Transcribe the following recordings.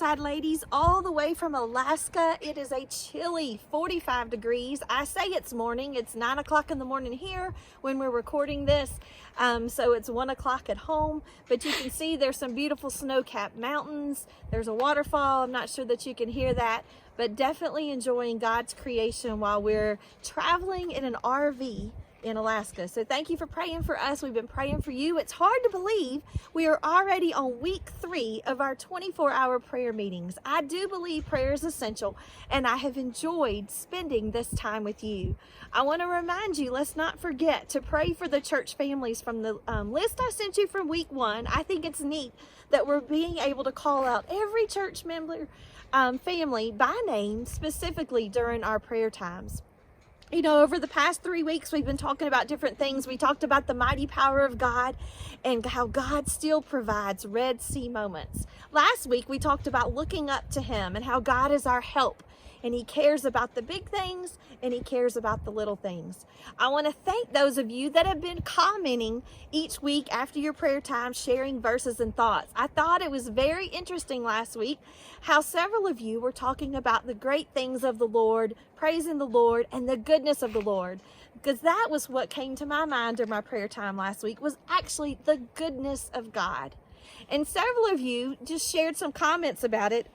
Riverside ladies, all the way from Alaska. It is a chilly 45 degrees. I say it's morning. It's 9 o'clock in the morning here when we're recording this. So it's 1 o'clock at home, but you can see there's some beautiful snow-capped mountains. There's a waterfall. I'm not sure that you can hear that, but definitely enjoying God's creation while we're traveling in an RV in Alaska. So thank you for praying for us. We've been praying for you. It's hard to believe we are already on week 3 of our 24-hour prayer meetings. I do believe prayer is essential, and I have enjoyed spending this time with you. I want to remind you, let's not forget to pray for the church families from the list I sent you from week 1. I think it's neat that we're being able to call out every church member, family by name specifically during our prayer times. You know, over the past 3 weeks, we've been talking about different things. We talked about the mighty power of God and how God still provides Red Sea moments. Last week, we talked about looking up to Him and how God is our help. And He cares about the big things and He cares about the little things. I want to thank those of you that have been commenting each week after your prayer time, sharing verses and thoughts. I thought it was very interesting last week how several of you were talking about the great things of the Lord, praising the Lord, and the goodness of the Lord. Because that was what came to my mind during my prayer time last week, was actually the goodness of God. And several of you just shared some comments about it.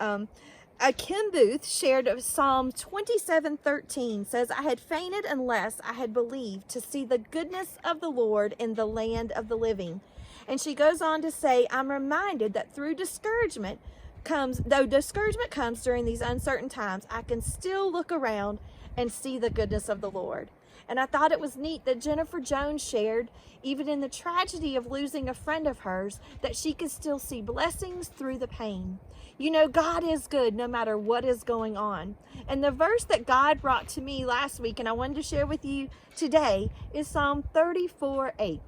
Kim Booth shared Psalm 27:13 says, I had fainted unless I had believed to see the goodness of the Lord in the land of the living. And she goes on to say, I'm reminded that though discouragement comes during these uncertain times, I can still look around and see the goodness of the Lord. And I thought it was neat that Jennifer Jones shared, even in the tragedy of losing a friend of hers, that she could still see blessings through the pain. You know, God is good no matter what is going on. And the verse that God brought to me last week, and I wanted to share with you today, is Psalm 34:8.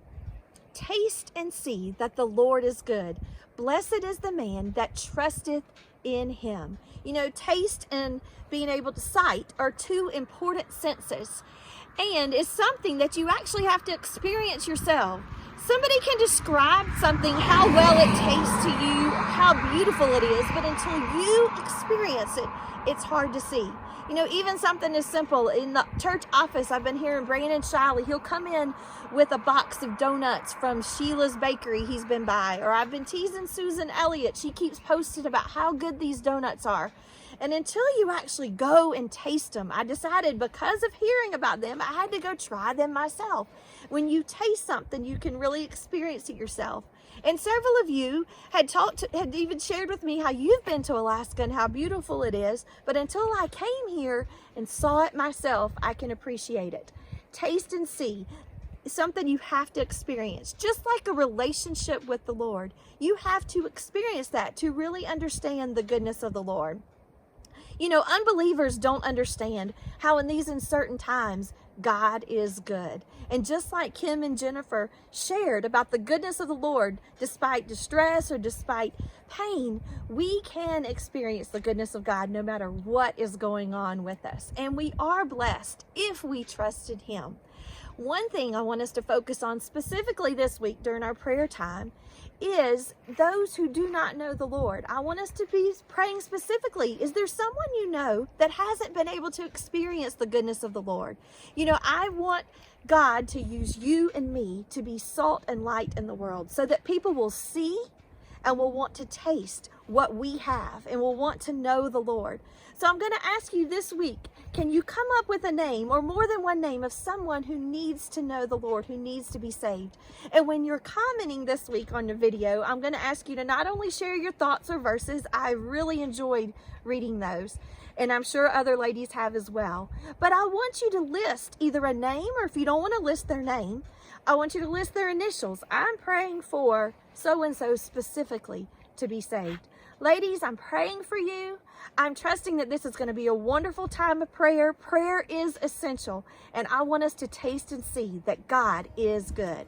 Taste and see that the Lord is good. Blessed is the man that trusteth in Him. You know, taste and being able to sight are two important senses. And it's something that you actually have to experience yourself. Somebody can describe something, how well it tastes to you, or how beautiful it is, but until you experience it, it's hard to see. You know, even something as simple, in the church office, I've been hearing Brandon Shiley, he'll come in with a box of donuts from Sheila's Bakery he's been by, or I've been teasing Susan Elliott, she keeps posting about how good these donuts are. And until you actually go and taste them, I decided because of hearing about them, I had to go try them myself. When you taste something, you can really experience it yourself. And several of you had even shared with me how you've been to Alaska and how beautiful it is. But until I came here and saw it myself, I can appreciate it. Taste and see. Something you have to experience, just like a relationship with the Lord. You have to experience that to really understand the goodness of the Lord. You know, unbelievers don't understand how in these uncertain times, God is good. And just like Kim and Jennifer shared about the goodness of the Lord, despite distress or despite pain, we can experience the goodness of God no matter what is going on with us. And we are blessed if we trusted Him. One thing I want us to focus on specifically this week during our prayer time is those who do not know the Lord. I want us to be praying specifically. Is there someone you know that hasn't been able to experience the goodness of the Lord? You know, I want God to use you and me to be salt and light in the world so that people will see and will want to taste what we have and will want to know the Lord. So I'm going to ask you this week, can you come up with a name or more than one name of someone who needs to know the Lord, who needs to be saved? And when you're commenting this week on the video, I'm going to ask you to not only share your thoughts or verses, I really enjoyed reading those, and I'm sure other ladies have as well. But I want you to list either a name, or if you don't want to list their name, I want you to list their initials. I'm praying for so-and-so specifically to be saved. Ladies, I'm praying for you. I'm trusting that this is going to be a wonderful time of prayer. Prayer is essential, and I want us to taste and see that God is good.